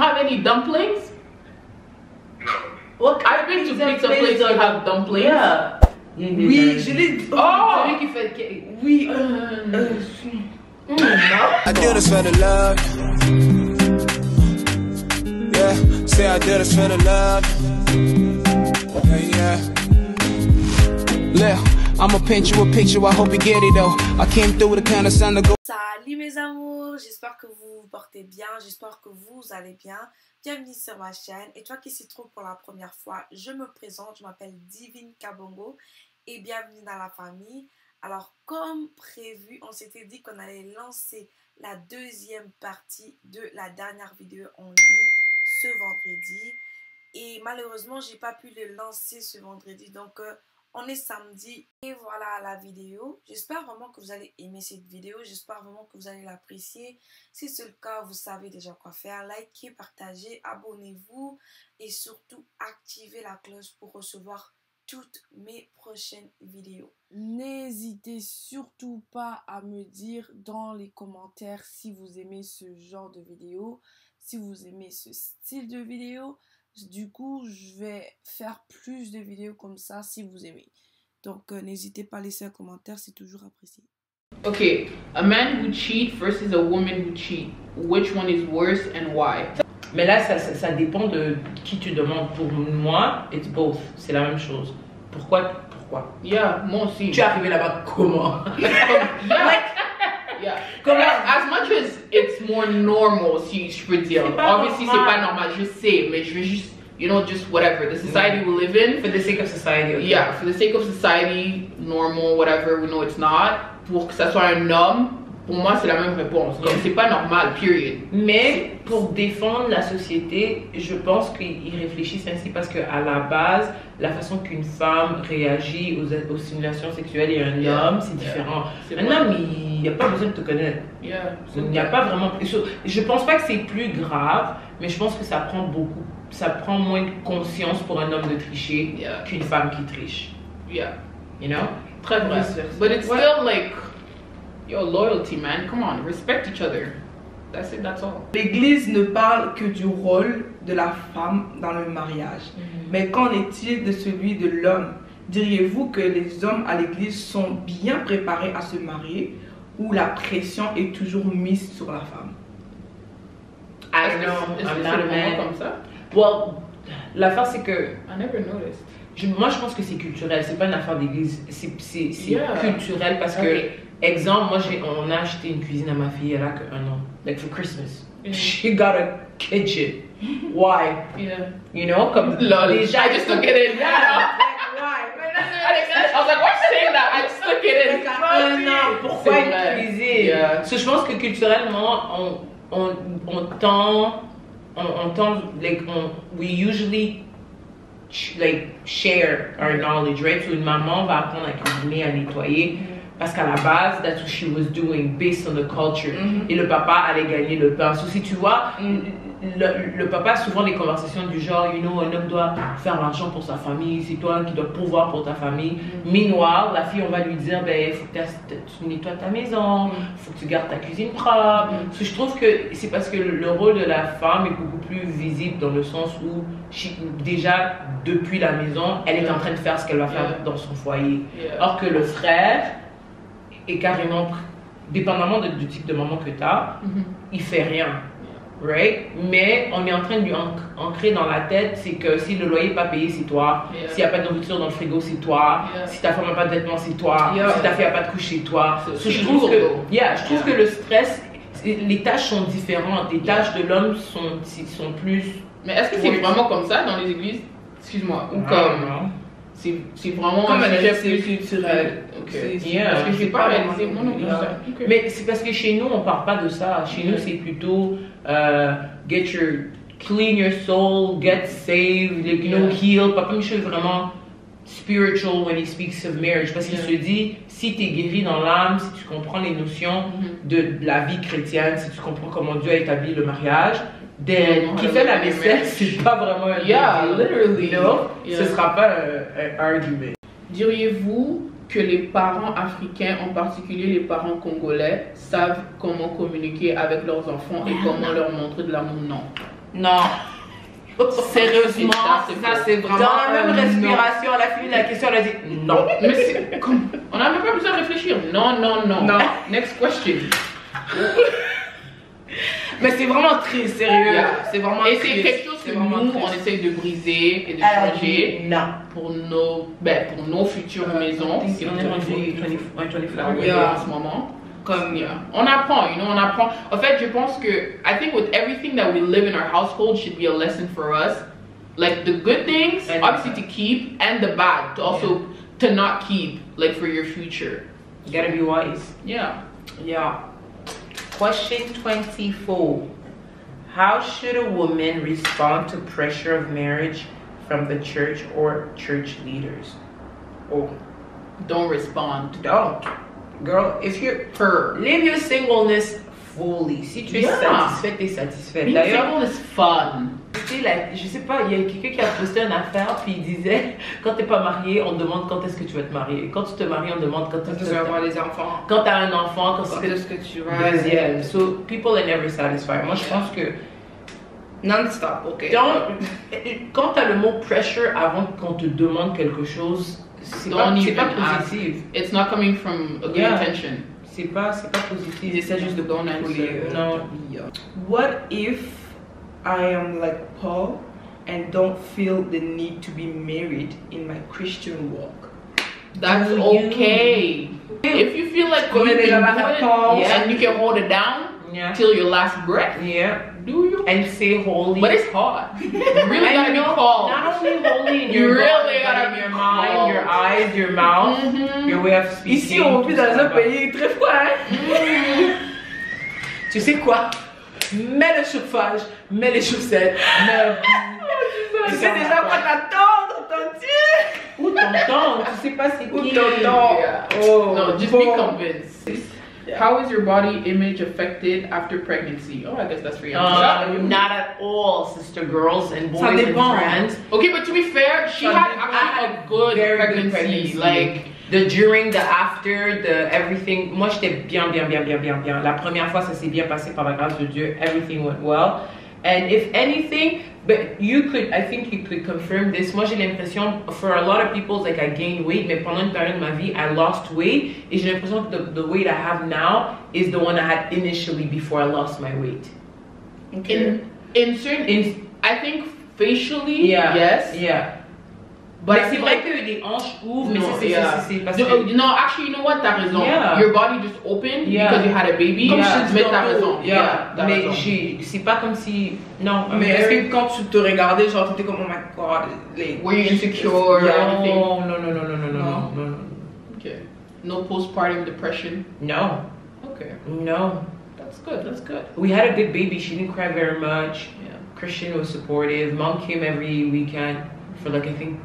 have any dumplings? What I've been to pizza places that have dumplings. Yeah. Oui, je l'ai dit. Oh! Celui qui fait. Oui. No. I do this for the love. Yeah, say I do this for the love. Yeah, yeah. Look, I'ma paint you a picture, I hope you get it though. I came through with the kind of sun to go. Salut mes amours, j'espère que vous vous portez bien, j'espère que vous allez bien. Bienvenue sur ma chaîne. Et toi qui s'y trouve pour la première fois, je me présente, je m'appelle Divine Kabongo et bienvenue dans la famille. Alors comme prévu, on s'était dit qu'on allait lancer la deuxième partie de la dernière vidéo en ligne ce vendredi. Et malheureusement, j'ai pas pu le lancer ce vendredi, donc on est samedi et voilà la vidéo. J'espère vraiment que vous allez aimer cette vidéo. J'espère vraiment que vous allez l'apprécier. Si c'est le cas, vous savez déjà quoi faire. Likez, partagez, abonnez-vous et surtout activez la cloche pour recevoir toutes mes prochaines vidéos. N'hésitez surtout pas à me dire dans les commentaires si vous aimez ce genre de vidéo, si vous aimez ce style de vidéo. Du coup, je vais faire plus de vidéos comme ça si vous aimez. Donc, n'hésitez pas à laisser un commentaire, c'est toujours apprécié. Okay, a man who cheat versus a woman who cheat. Which one is worse and why? Mais là, ça dépend de qui tu demandes. Pour moi, it's both. C'est la même chose. Pourquoi? Yeah, moi aussi. Tu es arrivé là-bas comment? Yeah. As much as it's more normal, si je peux dire. Obviously, c'est pas normal, je sais, mais je veux juste, you know, just whatever. The society we live in. For the sake of society. Okay. Yeah, for the sake of society, normal, whatever, we know it's not. Pour que ça soit un homme, pour moi, c'est la même réponse. Comme c'est pas normal, period. Mais pour défendre la société, je pense qu'ils réfléchissent ainsi parce qu'à la base, la façon qu'une femme réagit aux simulations sexuelles et un homme, c'est différent. Un homme, il n'y a pas besoin de te connaître. Il n'y a pas vraiment. Je pense pas que c'est plus grave, mais je pense que ça prend moins de conscience pour un homme de tricher qu'une femme qui triche. Yeah. You know? Très vrai. But it's still like, your loyalty, man. Come on, respect each other. That's it, that's all. L'Église ne parle que du rôle de la femme dans le mariage. Mais qu'en est-il de celui de l'homme? Diriez-vous que les hommes à l'Église sont bien préparés à se marier ou la pression est toujours mise sur la femme? I don't know. Est-ce I'm que not c'est a vraiment man. comme ça? Well, l'affaire c'est que I never noticed. moi je pense que c'est culturel, c'est pas une affaire d'église, c'est Yeah. culturel parce que, exemple, moi on a acheté une cuisine à ma fille, elle a que 1 an, like for Christmas. She got a kitchen. Why? Yeah. You know, comme Lol. déjà. I just took it in. Yeah. I was like, why are you saying that? I just took it in. Non, pourquoi C'est une vrai. cuisine? Yeah. So, je pense que culturellement, we usually share our knowledge, right? So une maman va apprendre à cuisiner, à nettoyer, parce qu'à la base, that's what she was doing based on the culture. Et le papa allait gagner le pain. So si tu vois, le papa a souvent des conversations du genre, you know, un homme doit faire l'argent pour sa famille, c'est toi qui dois pourvoir pour ta famille. Meanwhile, la fille, on va lui dire, ben, il faut que tu nettoies ta maison, il faut que tu gardes ta cuisine propre. So, je trouve que c'est parce que le rôle de la femme est beaucoup plus visible dans le sens où, déjà, depuis la maison, elle est en train de faire ce qu'elle va faire dans son foyer. Or que le frère est carrément, dépendamment du type de maman que tu as, il fait rien. Right? Mais on est en train de lui ancrer dans la tête, c'est que si le loyer n'est pas payé, c'est toi. S'il n'y a pas de nourriture dans le frigo, c'est toi. Si ta femme n'a pas de vêtements, c'est toi. Si ta fille n'a pas de couche, c'est toi. Je trouve que le stress, les tâches sont différentes. Les tâches de l'homme sont plus... Mais est-ce que c'est vraiment comme ça dans les églises? Excuse-moi. Ou comme... C'est vraiment comme un sujet c'est plus culturel. Parce que je sais pas réaliser mon nom. Mais c'est parce que chez nous, on parle pas de ça. Chez nous, c'est plutôt clean your soul, get saved, like, you know, heal. Papa Michel est vraiment spiritual when he speaks of marriage. Parce qu'il se dit, si tu es guéri dans l'âme, si tu comprends les notions de la vie chrétienne, si tu comprends comment Dieu a établi le mariage, qui fait la vaisselle, c'est pas vraiment un literally. No, ce sera pas un argument. Diriez-vous que les parents africains, en particulier les parents congolais, savent comment communiquer avec leurs enfants et comment leur montrer de l'amour? Non. Non. Sérieusement, Ça, c'est vraiment. Dans la même respiration, elle a fini la question, elle a dit non. Mais c'est comme. On n'a même pas besoin de réfléchir. Non, non, non. Non. Next question. Mais c'est vraiment très sérieux. Yeah. C'est vraiment Et triste. c'est quelque chose que C'est nous, vraiment on triste. essaye de briser et de Elle a changer dit non. pour nos futures maisons. On est rendu 24 En ce moment. Comme Yeah. On apprend, on apprend. En fait, je pense que, I think with everything that we live in our household should be a lesson for us. Like the good things, And obviously to keep, and the bad, to also, to not keep, like for your future. You gotta be wise. Yeah. Yeah. Question 24. How should a woman respond to pressure of marriage from the church or church leaders? Oh, don't respond. Don't. Girl, if you're live your singleness fully. Si tu es satisfaite, t'es satisfaite. Being D'ailleurs, single is fun. tu sais, je sais pas, il y a quelqu'un qui a posté une affaire puis il disait quand t'es pas marié, on te demande quand est-ce que tu vas te marier. Quand tu te maries, on te demande quand est-ce que tu vas avoir des enfants. Quand t'as un enfant, quand Quand c'est est-ce que tu vas. deuxième. So people are never satisfied. Moi, je pense que Non-stop, ok. quand t'as le mot pressure avant qu'on te demande quelque chose, c'est pas Don't even positif. It's not coming from a good Yeah. intention. C'est pas positif. Ils essaient juste de Don't contrôler. answer. Non. What if I am like Paul and don't feel the need to be married in my Christian walk? That's Do you- okay. If you feel like you Connais déjà can la do réponse. it and you can hold it down Yeah. till your last breath, Yeah. do you? And say holy. But it's hard. You really And gotta be called. Not only holy in You your really body, gotta but be in your mind, called. your eyes, your mouth, Mhm. your way of speaking. Ici, on vit dans un pays très froid. Hein? Tu sais quoi? Mets le chauffage, mets les chaussettes, mets... Tu sais déjà quoi t'attendre, t'entends-tu? Ou tonton, tu sais pas c'est Ou qui. tonton. Yeah. Oh, No, just bon. be convinced. How is your body image affected after pregnancy? Oh, I guess that's for you. Not at all, sister girls and boys Ça and dépend. friends. Okay, but to be fair, she Ça had dépend. actually a good Very pregnancy. good pregnancy. Like, The during, the after, the everything. Moi, j'étais bien. La première fois, ça s'est bien passé par la grâce de Dieu. Everything went well. And if anything, but I think you could confirm this. Moi, j'ai l'impression, for a lot of people, like I gained weight, mais pendant une période de ma vie, I lost weight. Et j'ai l'impression que the weight I have now is the one I had initially before I lost my weight. Okay. in certain, I think facially, Yeah. yes. Yeah. But Mais I c'est feel vrai like que les hanches ouvrent, mais No, c'est yeah. parce No, que... no, actually, you know what? T'as raison. Yeah. Your body just opened Yeah. because you had a baby. Comme Yeah. je te Mais dis t'as tantôt, raison. yeah. T'as Mais raison. c'est pas comme si... Non. Mais est-ce que quand tu te regardais, genre t'étais comme oh my god, les. Were you insecure or anything? No. Okay. No postpartum depression. No. Okay. No. That's good. That's good. We had a good baby. She didn't cry very much. Yeah. Christian was supportive. Mom came every weekend for like, I think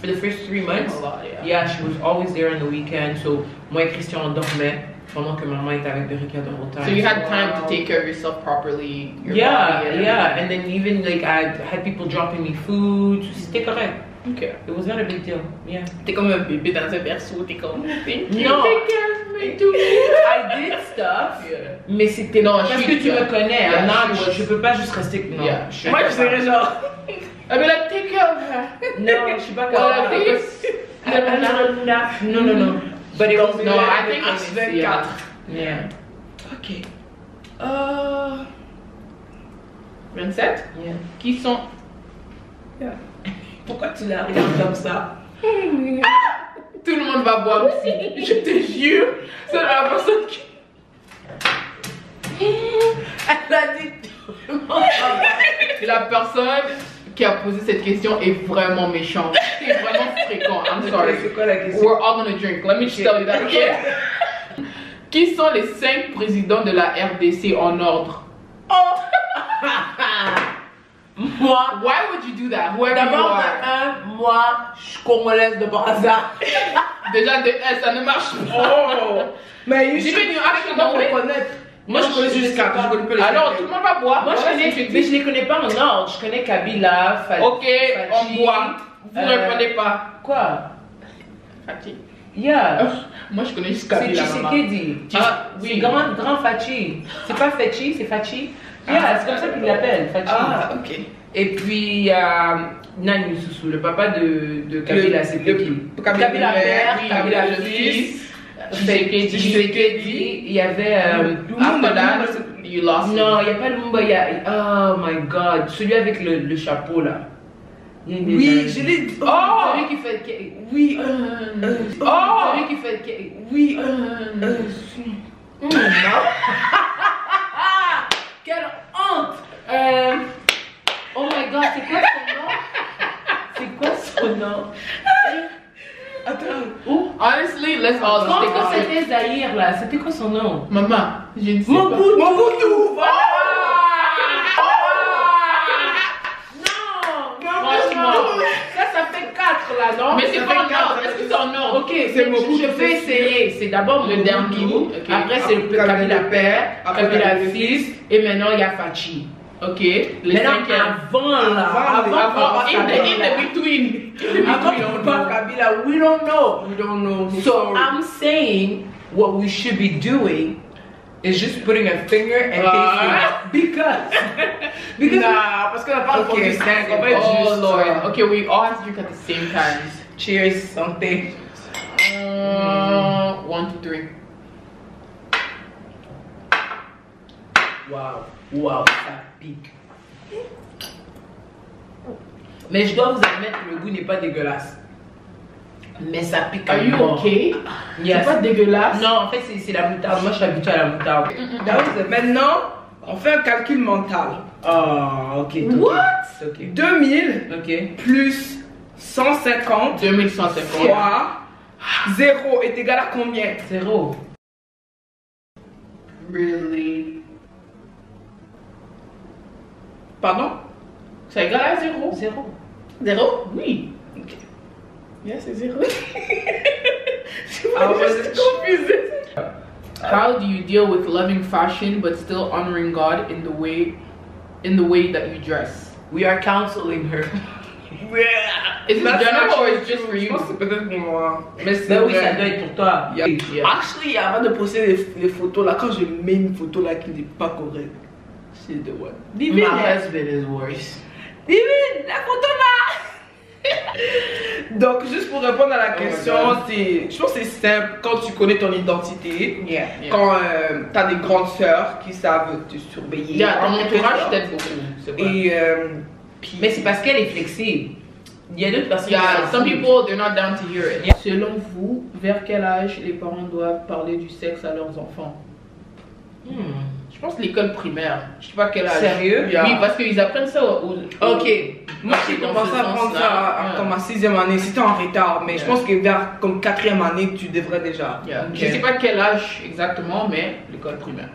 for the first 3 months. A lot, yeah. Yeah, she was always there on the weekend. So, moi et Christian, on dormait pendant que maman était avec Berika the whole time. So you had time to take care of yourself properly. Your Yeah, body and yeah. everything. And then even like I had people dropping me food. C'était correct. Okay. It was not a big deal. Yeah. T'es comme un bébé dans un berceau. T'es comme. Thank you. No. Take care of me too. I did stuff. Yeah. Mais c'était Non, parce je que suis tu me bien. connais. Yeah, I'm not- she was- je peux pas juste rester. Non. Yeah. je suis Moi je incapable. serais genre. I'd be like, take care of her. Non, je suis pas Well, capable. like this. No. But it was No, I think H24. it's yeah. Yeah. Ok. 27. Yeah. Qui sont. Pourquoi tu la regardes comme ça? Tout le monde va boire aussi. Je te jure. C'est la personne qui. Elle a dit tout le monde va boire. La personne qui a posé cette question est vraiment méchante. C'est vraiment fréquent. I'm sorry. C'est quoi la question? We're all gonna drink. Let me just tell you that. Okay? Qui sont les 5 présidents de la RDC en ordre? Moi, Why would you do that? Whoever you d'abord, are. moi, je suis congolaise de Brazza. Déjà de S, ça ne marche pas. Oh! Mais il Even you actually dois know it. reconnaître. Moi je connais juste 4, je connais pas les Alors, autres. tout le monde va boire. Moi, je Voilà connais, ce que je mais dis. je les connais pas en ordre. Je connais Kabila, Fati. Ok, on boit. Vous ne euh, répondez pas. Quoi? Fatih. Yeah. Moi, je connais juste C'est Kabila. maman. Tshisekedi. Ah, C'est oui. grand Fachi. C'est pas Fachi, c'est Fachi. Yeah, c'est comme ça qu'il l'appelle, Fachi. Ah, ok. Et puis, il y a Nani Soussou, le papa de Kabila, c'était qui? Kabila père, Kabila le fils, Tshisekedi, il y avait... After that, you lost non, il n'y a pas Lumumba, il y a... Oh my God, celui avec le chapeau là. Oui, je l'ai dit. Oh! Celui qui fait... Oui. Oh! Celui qui fait... Oui. Non. Quelle honte! Oh my God, c'est quoi son nom? C'est quoi son nom? Attends. Honestly, let's all Quand stick on it. c'était Zahir là, c'était quoi son nom? Maman, je ne sais pas. Mobutu. Voilà. Franchement, ça fait 4 là, non? Mais c'est pas un ordre, est-ce que c'est un ordre? Ok, je vais essayer. C'est d'abord Le dernier. Mobutu, Ok. après c'est le Kabila père, Après Kabila Kabila fils, et maintenant il y a Fachi. Ok, les Maintenant, cinquièmes. avant là, Avant, in Kabila. the between. Avant Papa Kabila, we don't know. We don't know. So I'm saying what we should be doing is just putting a finger and tasting because Nah, parce qu'on a pas Okay, de 5. On va oh, juste. Lord. Okay, we all have to drink at the same time. cheers something. 1, 2, 3. Wow, ça pique. Mais je dois vous admettre que le goût n'est pas dégueulasse. Mais ça pique. Are you okay? Yes. C'est pas dégueulasse? Non, en fait c'est la moutarde. Moi je suis habituée à la moutarde. Maintenant, on fait un calcul mental. Oh, ok. What? Ok. 2000 Ok. plus 150 2150. fois 0 est égal à combien? 0. Really? Pardon? C'est égal à 0. 0. 0? Oui. Ok. Yeah, c'est 0. Ah, Je suis confusée. How do you deal with loving fashion but still honoring God in the way that you dress? We are counseling her. Is this general or is it just for Je you? pense que c'est peut-être pour moi. Mais c'est Ben oui, vrai. ça doit être pour toi. Yeah. Actually, avant de poster les photos là, quand je mets une photo là qui n'est pas correcte, c'est the one. My husband is worse. Divine, la photo là! Donc, juste pour répondre à la question, je pense que c'est simple quand tu connais ton identité. Yeah. Yeah. Quand tu as des grandes sœurs qui savent te surveiller. Yeah, ton en quelque entourage sorte. t'aide beaucoup. C'est vrai. Et puis, Mais c'est parce qu'elle est flexible. Il y a d'autres personnes Yeah, qui some sont people they're not down to hear it. Yeah. Selon vous, vers quel âge les parents doivent parler du sexe à leurs enfants? Je pense l'école primaire. Je sais pas quel âge. Sérieux? Oui, parce qu'ils apprennent ça aux... Ok. moi j'ai dans commencé ce à apprendre sens-là. ça Yeah. comme ma 6e année. C'était en retard, mais je Yeah. pense que vers comme 4e année, tu devrais déjà. Yeah. Ok. Je sais pas quel âge exactement, mais l'école primaire.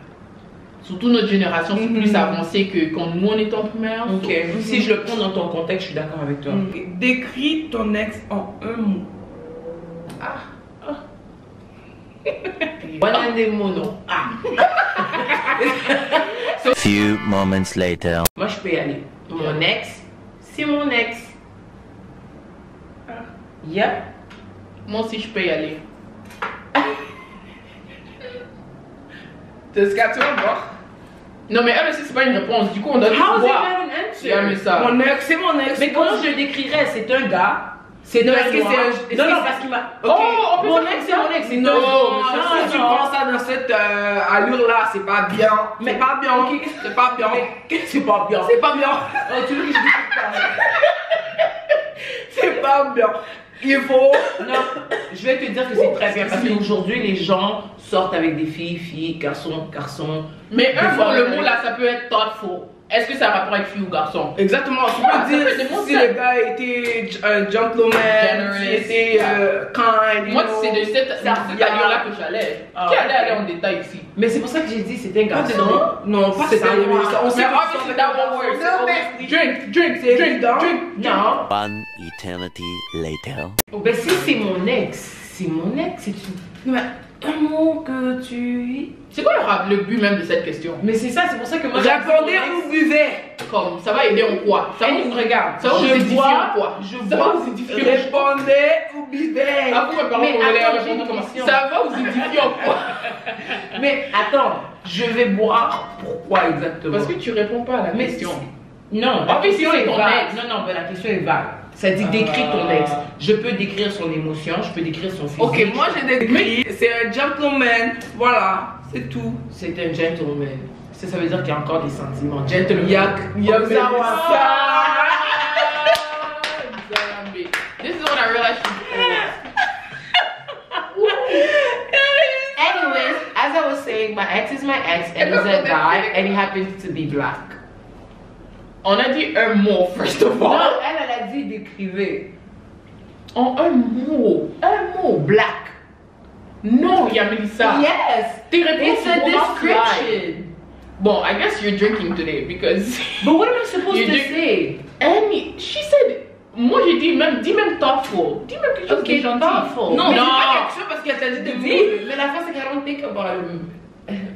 Surtout notre génération, c'est plus avancé que quand nous on était en primaire. Ok. Si je le prends dans ton contexte, je suis d'accord avec toi. Décris ton ex en un mot. One des mono. Few moments later. Moi, je peux y aller. Mon ex, c'est mon ex. Yep. Moi aussi je peux y aller. T'es ce que tu vas voir. Non mais elle aussi c'est pas une réponse. Du coup on doit How is it voir. not an answer? Yeah, mais ça. Mon ex, c'est mon ex. Mais comment je le décrirais? C'est un gars. C'est Non, un est-ce que noir. c'est un- Non, est-ce non, que parce qu'il m'a. Ok. Oh, on peut Mon faire ex, ça? c'est mon ex. C'est Non, un mais si tu prends ça dans cette allure-là, c'est pas bien. Mais- C'est pas bien. ok. C'est pas bien. C'est pas bien. C'est pas bien. Oh, tu veux que je dise ça? C'est pas bien. Il faut. Non, je vais te dire que c'est très bien parce qu'aujourd'hui les gens sortent avec des filles, garçons. Mais un fois, mot, le avec- mot là ça peut être thoughtful. Est-ce que ça a rapport avec fille ou garçon? Exactement. Tu Ah, peux dire ça fait des mots si simples. le gars était un gentleman, Generous. s'il était kind. Moi you know. c'est de cette serviable. allure-là que j'allais. Ah, Qui allait ok. aller en détail ici? Mais c'est pour ça que j'ai dit c'était un garçon. Non, pas C'est ça. un noir. On sait Mais pas obviously that won't work. Non, mais- Drink, C'est drink, évident. drink. Non. One eternity later. Ben si c'est mon ex, c'est mon ex. C'est mais un mot que tu. C'est quoi le but même de cette question? Mais c'est ça, c'est pour ça que moi. Répondez ou buvez. Comme ça va aider en quoi? Ça va Elle vous regarde. Ça va vous Je édifier vois- en quoi? je Ça va vois- vous édifier en quoi? Répondez ou buvez. Ah, vous me parlez Mais congolais, attends, répondez j'ai une comment? question. Ça va vous édifier en quoi? Mais attends, Je vais boire. Pourquoi exactement? Parce que tu réponds pas à la Mais question. Non, la Obviously, question c'est est ton vague. ex. Non, mais la question est vague. Ça dit décris ton ex. Je peux décrire son émotion, je peux décrire son physique. Ok, moi j'ai décrit, c'est un gentleman, voilà, c'est tout. C'est un gentleman. Ça veut dire qu'il y a encore des sentiments. Gentleman. Il y a This is what I realized. Anyways, as I was saying, my ex is my ex and he's a guy and he happens to be black. On a dit un mot, first of all. Non, elle a dit décrivez. En un mot. Black. Non, il y a Melissa. Yes. Tes réponses It's a will not fly. description. Bon, I guess you're drinking today because. But what am I supposed You to did- say? And she said. Moi j'ai dit même thoughtful. Dis même quelque chose de Okay, gentil. thoughtful. Non, Non. c'est pas quelque chose parce qu'elle t'a dit de dire. Mais la face c'est qu'elle don't think about it.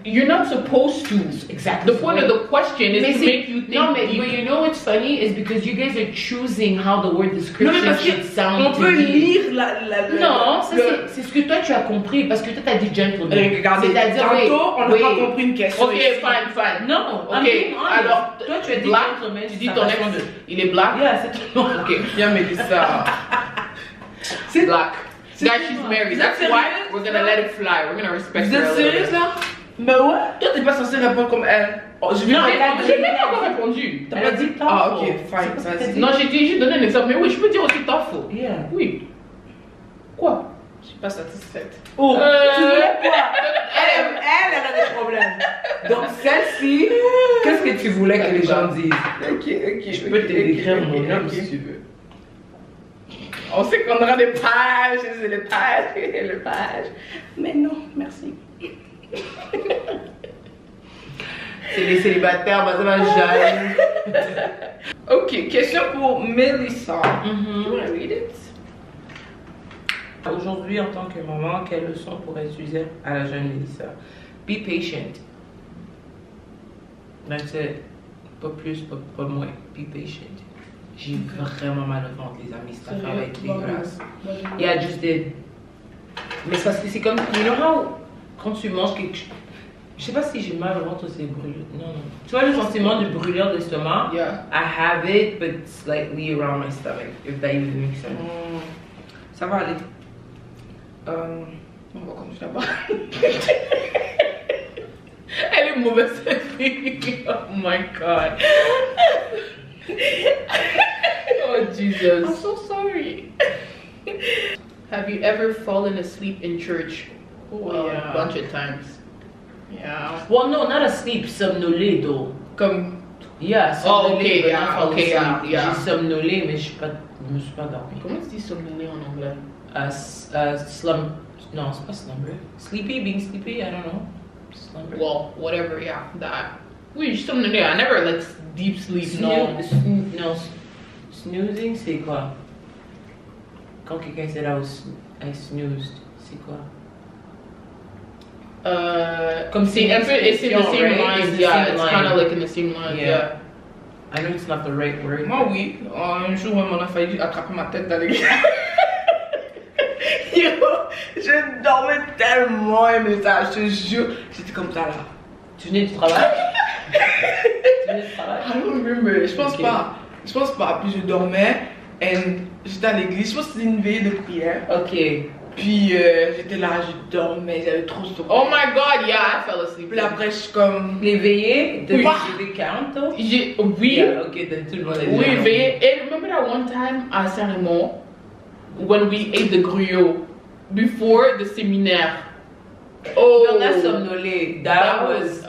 You're not supposed to. Exactly. The point of the question is Mais to c'est- make you think. No, but deep. you know what's funny is because you guys are choosing how the word Non, description mais parce should sound qu'on to peut be. lire la. Non, ça, c'est ce que toi tu as compris parce que toi t'as dit gentleman. Regardez, C'est-à-dire, tantôt, on n'a wait. pas compris une question. Ok, fine. Non, Ok, I'm being honest. alors, toi tu as dit black, gentleman. tu dis ça ton va ex, changer. il est black. Yeah, c'est tout. Ok, viens Melissa. C'est Black. Guys, she's married. Vous That's êtes why sérieux? we're gonna let it fly. We're gonna respect Vous her. êtes a little sérieuse bit. là? Mais ouais. Toi t'es pas censé répondre comme elle. Oh, je vais Non, pas elle a dit- J'ai même pas encore répondu. T'as Elle pas a dit dit Ah, ok, thoughtful. fine, C'est parce vas-y. que Non, j'ai donné un exemple, mais oui, je peux dire aussi thoughtful. Yeah. Oui. Quoi? Je suis pas satisfaite. Oh, Tu voulais quoi? Elle a des problèmes. Donc celle-ci, qu'est-ce que tu voulais que les gens disent? Ok. je peux te décrire mon homme si tu veux. On sait qu'on aura des pages, c'est les pages, Mais non, merci. C'est les célibataires, bah ça va jamais. Ok, question pour Melissa. Mhm. You wanna read it? Aujourd'hui, en tant que maman, quelle leçon pourrais-tu dire à la jeune Melissa? Be patient. That's it. Pas plus, pas moins. Be patient. J'ai vraiment mal au ventre, les amis. Cette affaire va être dégueulasse. Yeah, I just did. Mais ça, c'est comme, you know how, quand tu manges quelque chose, je sais pas si j'ai mal au ventre ou c'est brûlure. Non. Tu vois le sentiment de brûlure d'estomac? Yeah. I have it, but slightly around my stomach, if that even makes sense. Ça va aller. On va continuer à parler. Elle est mauvaise cette fille. Oh my god. Oh Jesus. I'm so sorry. Have you ever fallen asleep in church? Yeah. A bunch of times. Yeah. Well, no, not asleep, somnolé though. Comme. Yeah, somnolé, okay, but yeah, not fall okay, yeah, asleep. yeah. J'ai somnolé, mais je me suis pas dormi. Comment tu dis somnolé en anglais? Non, c'est pas slumber. Sleepy, being sleepy, I don't know. Slumber. Well, whatever, yeah, that. Oui, somnolé. I never like deep sleep, no. Snoozing, c'est quoi? Quand quelqu'un said I snoozed, c'est quoi? Comme c'est un peu, it's in the same right? lines, It's the yeah, same it's line. kind of like in the same lines, yeah. I know it's not the right word. Moi, oui. Un jour, même, on a failli attraper ma tête dans l'église. Yo, je dormais tellement, Melissa, je te jure. J'étais comme ça là. Tu venais du travail? Tu venais du travail? I don't remember. Je pense Ok. pas. Je pense pas. Puis je dormais. Et j'étais à l'église. Je pense que c'était une veillée de prière. Ok. Puis j'étais là, je dormais. J'avais trop sommeil. Oh my god, yeah, I fell asleep. Puis après, je suis comme. Les veillées de Oui. des count, though? Oui, Yeah, ok, then tout le monde a dit oui, non. veillé. Et remember that one time à Saint-Raymond, when we ate the gruau before the séminaire? Oh, On a somnolé. That was.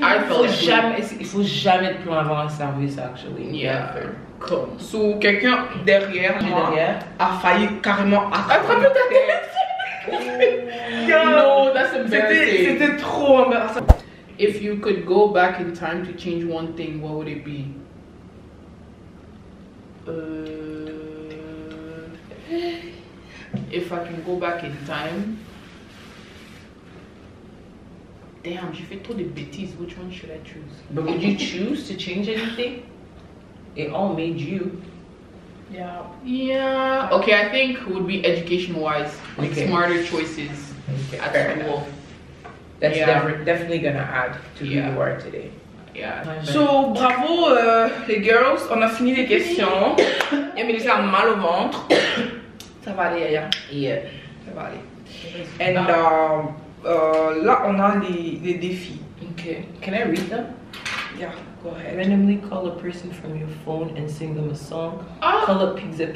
I fell asleep. Il faut jamais de plan avant un service, actually. Yeah, comme. Sous quelqu'un derrière moi Derrière. a failli carrément attraper Attraper ma ta tête. No, that's embarrassing. C'était trop embarrassant. If you could go back in time to change one thing, what would it be? If I can go back in time. Damn, j'ai fait trop de bêtises. Which one should I choose? But would you choose to change anything? It all made you. Yeah. Yeah. Okay, I think would be education wise. Like Okay. smarter choices at school. That's Yeah. definitely gonna add to who Yeah. you are today. Yeah. So, bravo les girls, on a fini les questions. Et Mélissa a mal au ventre. Ça va aller, Yaya. Yeah. Ça va aller. Et là, on a les défis. Okay. Can I read them? Yeah, go ahead. Randomly call a person from your phone and sing them a song. Ah. Call up Pizza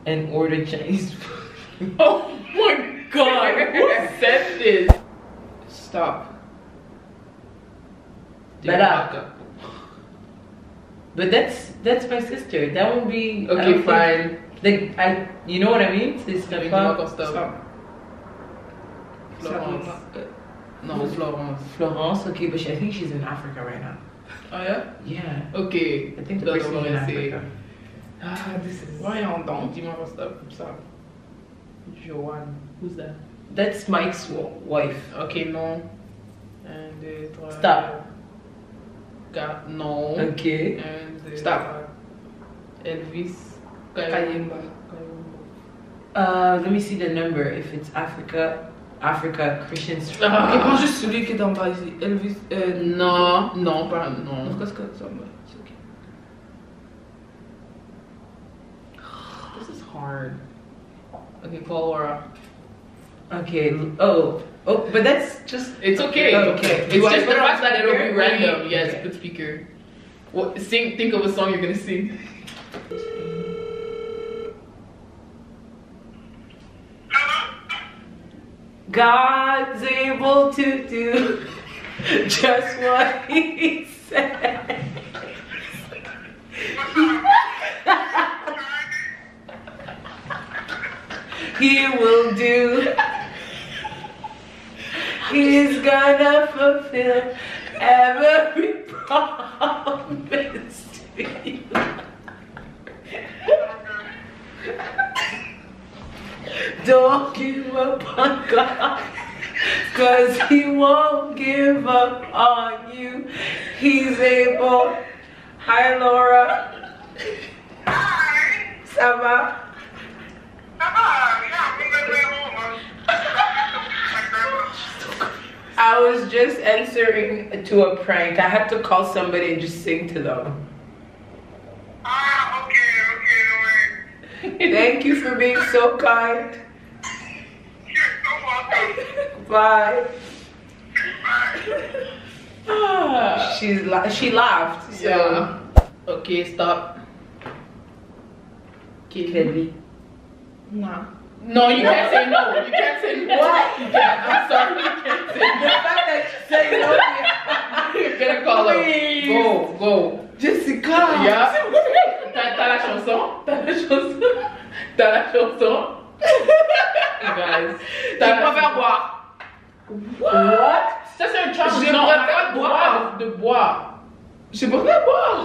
and order Chinese food. Oh my god, who said this? Stop. Bella. But that's my sister. That won't be I Okay, don't fine. think- Like you know what I mean? C'est Avec pas moi, stop. Stop. Florence. No, Florence. Florence. Okay, but I think she's in Africa right now. Oh yeah? Yeah. Okay. I think the That's person what is in I say. Africa. Ah, this is. Voyons donc. Dis-moi mon stop. Ça. Joanne. Who's that? That's Mike's wife. Okay, non. Un, deux, trois. Stop. Quatre. Non. Okay. Un, deux, Stop. trois. Elvis. Kayemba. Let me see the number. If it's Africa Christians. Ok, prends juste celui qui est en bas ici. Elvis. Non, non, pas non. Qu'est-ce que ça me. C'est ok. This is hard. Okay, call Laura. Okay. Oh, but that's just. It's okay. Okay. It's Do I just the put it on fact that it'll be speaker? random. Yes, Okay. put speaker. What? Sing. Think of a song you're gonna sing. God's able to do just what He said. He will do. He's gonna fulfill every promise to you. Don't give up on God, 'cause He won't give up on you. He's able. Hi, Laura. Ça va? I was just answering to a prank. I had to call somebody and just sing to them. Thank you for being so kind. Bye. She laughed. So. Yeah. Okay, stop. Kelly. No. No, you can't say no. You can't say no. What? You can't. I'm sorry. You can't say no. The fact that you said no. You're gonna call her. Please. Go. Jessica. Yeah. T'as la chanson? T'as la chanson? T'as la chanson? Guys. Tu préfères boire. What? Ça c'est un challenge. Je Non, on préfère n'a pas le droit de boire. Je préfère boire.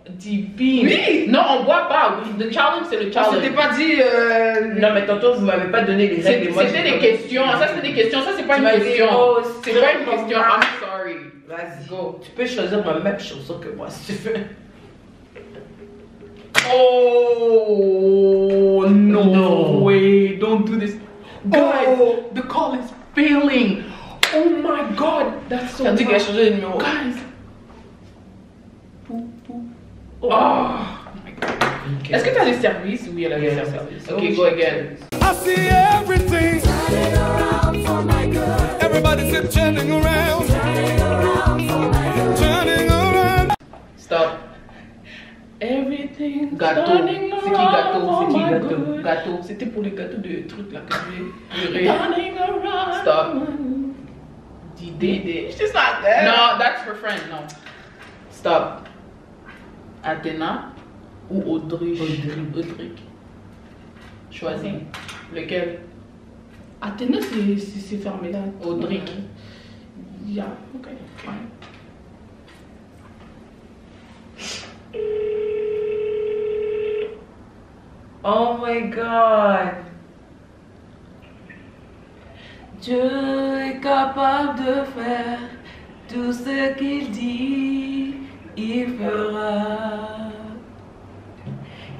Divine. Oui. Non, on boit pas. Le challenge, c'est le Je challenge. t'ai pas dit. Non, mais tantôt, vous m'avez pas donné les règles. et moi, C'était j'ai des pas- questions. Ça, c'est des questions. Ça, c'est pas Tu une m'as dit, question. oh, C'est pas une question. I'm sorry. Vas-y. Go. Tu peux choisir ma même chanson que moi si tu veux. Oh no, No. way! Don't do this, guys. The call is failing. Oh my god, that's so. T'as dit qu'elle a changé de numéro. Guys. Oh. my god. Est-ce que tu as des services? Oui, elle a des Yeah, services. service. Okay, go again. I see everything. Everybody's turning around. Turning around. Stop. Everything. Gâteau. C'est qui gâteau? C'est qui gâteau? Gâteau. Gâteau. C'était pour les gâteaux de trucs là que j'ai juré. Stop. D'idée. She's not there. No, that's for friends. No. Stop. Athéna ou Audrich? Audrich. Choisis. Lequel? Athéna, c'est fermé là. Audrich. Yeah, ok, fine. Oh my god. Dieu est capable de faire tout ce qu'il dit, il fera.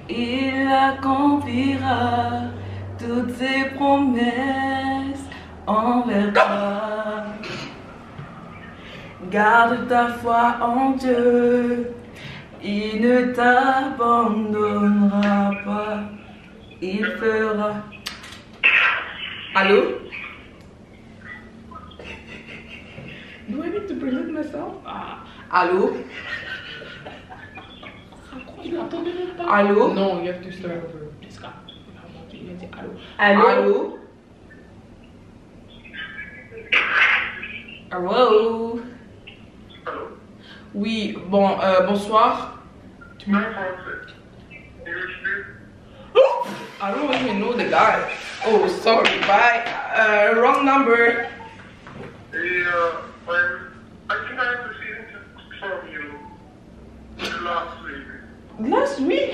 Il accomplira toutes ses promesses envers toi. Garde ta foi en Dieu. Il ne t'abandonnera pas. Il fera. Allô? Do I need to present myself? Allô? Allô? No, you have to start over. Just got. Allô. Allô? Allô? Oui, bon, bonsoir. I don't even know the guy. Oh, sorry, bye. Wrong number. I think I have received from you last week. Last week?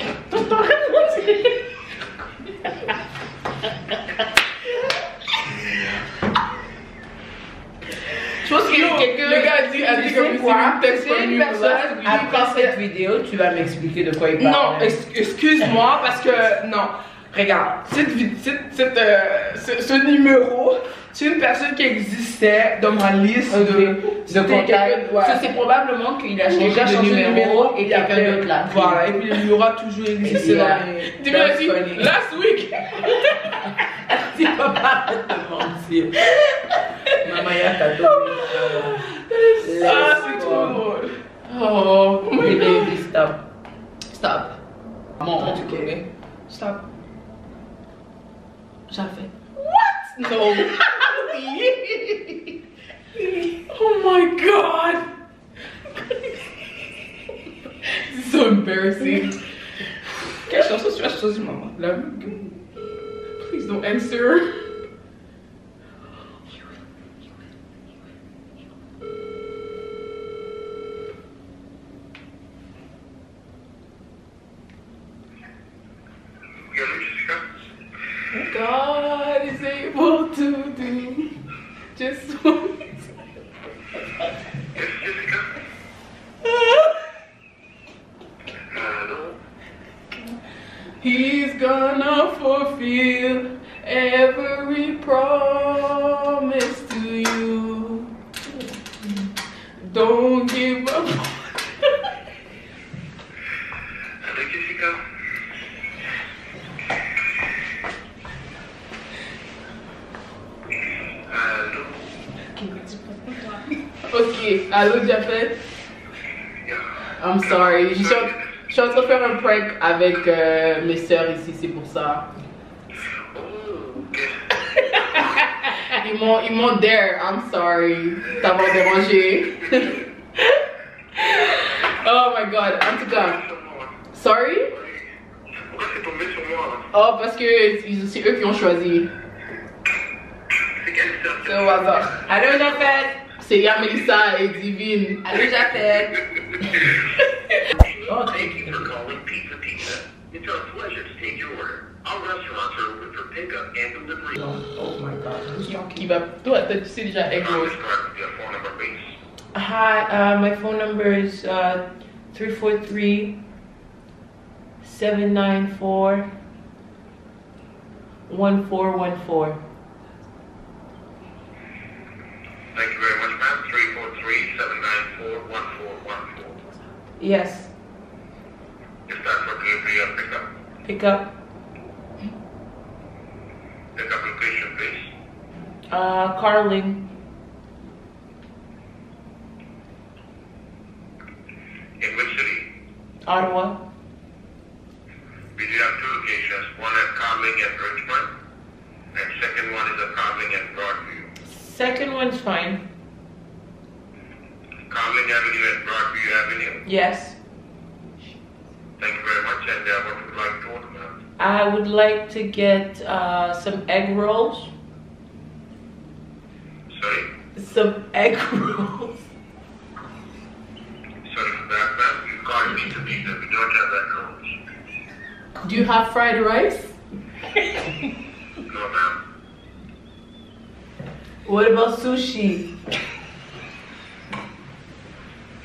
Je pense que quelqu'un. Le gars a dit, tu sais quoi? C'est une personne. Après cette vidéo, tu vas m'expliquer de quoi il parle. Non, excuse-moi parce que non. Regarde, ce numéro, c'est une personne qui existait dans ma liste de contact. Ouais. Ça, c'est probablement qu'il a changé de numéro et quelqu'un d'autre l'a pris. Voilà, et puis il aura toujours existé dans les. Tu m'as dit, last week. Tu vas pas te mentir. Maman, il a ta donné. Ah, c'est trop drôle. Oh, Baby, stop. stop. Bon, Tu connais? Stop. J'avais. no. Oh my god. This is so embarrassing. Quelle chanson tu as choisi, maman? Please don't answer. God is able to do just what He's gonna fulfill every promise to you. Don't give up. Ok, allô Japhet. I'm sorry. Je suis en train de faire un prank avec mes sœurs ici, c'est pour ça. Ils m'ont dare. I'm sorry d'avoir dérangé. Oh my god, en tout cas. Sorry? Pourquoi c'est tombé sur moi? Oh, parce que c'est eux qui ont choisi. C'est quelle sœur? C'est au hasard. Allô, Japhet. C'est Melissa et Divine. Allô, Japhet. Oh, thank you for calling Pizza Pizza. It's our pleasure to take your order. Our restaurants are open for pickup and delivery. Oh my god. Qui va. Toi, tu sais déjà egg rolls. Your phone number, please. Hi, my phone number is 343 794 1414. Thank you very much, ma'am. 343-794-1414. Yes, Is that for delivery or pickup? pickup. Pickup location, please. Carling. In which city? Ottawa. We do have two locations. One at Carling and Richmond. And second one is at Carling and Broadview. Second one's fine. Carling Avenue and Broadview Avenue. Yes. Thank you very much. And what would you like to order, ma'am? I would like to get some egg rolls. Sorry? Some egg rolls. Sorry for that, ma'am. You called Pizza Pizza. We don't have that rolls. Do you have fried rice? No, ma'am. What about sushi?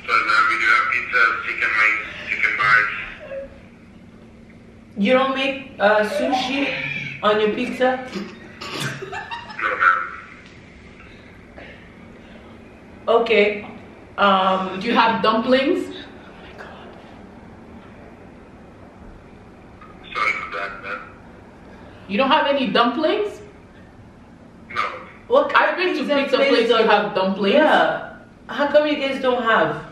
Sorry, ma'am. We do have pizza, chicken wings, chicken bites. You don't make sushi on your pizza? No, ma'am. Okay. Do you have dumplings? Sorry for that, man. You don't have any dumplings? No. What I've been to pizza places that have dumplings. Yeah. How come you guys don't have?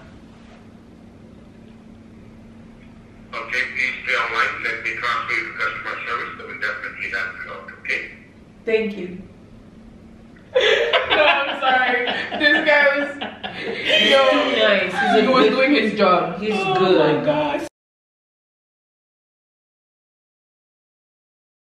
Okay, please stay online. Let me transfer you to customer service. They will definitely help you out, okay? Thank you. No, I'm sorry. This guy was. He's too nice. He was doing his job. He's Oh good. my gosh.